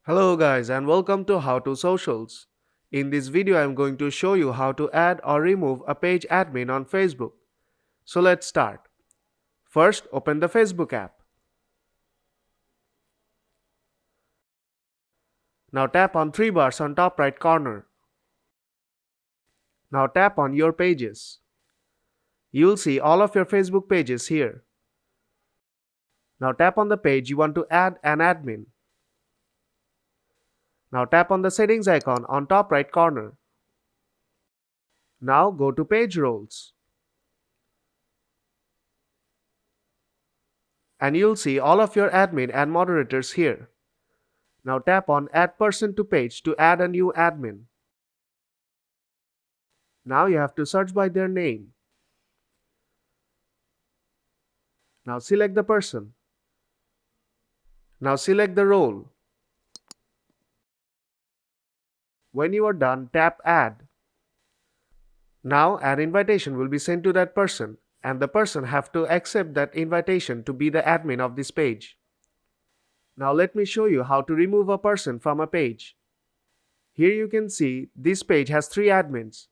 Hello guys and welcome to How to Socials. In this video I am going to show you how to add or remove a page admin on Facebook. So let's start. First open the Facebook app. Now tap on three bars on top right corner. Now tap on your pages. You'll see all of your Facebook pages here. Now tap on the page you want to add an admin. Now tap on the settings icon on top right corner. Now go to page roles. And you'll see all of your admin and moderators here. Now tap on Add Person to Page to add a new admin. Now you have to search by their name. Now select the person. Now select the role. When you are done, tap Add. Now an invitation will be sent to that person and the person have to accept that invitation to be the admin of this page. Now let me show you how to remove a person from a page. Here you can see this page has 3 admins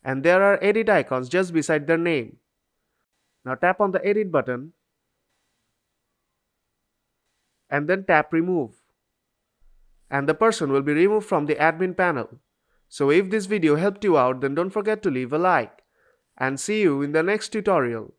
and there are edit icons just beside their name. Now tap on the edit button and then tap remove. And the person will be removed from the admin panel. So if this video helped you out, then don't forget to leave a like and see you in the next tutorial.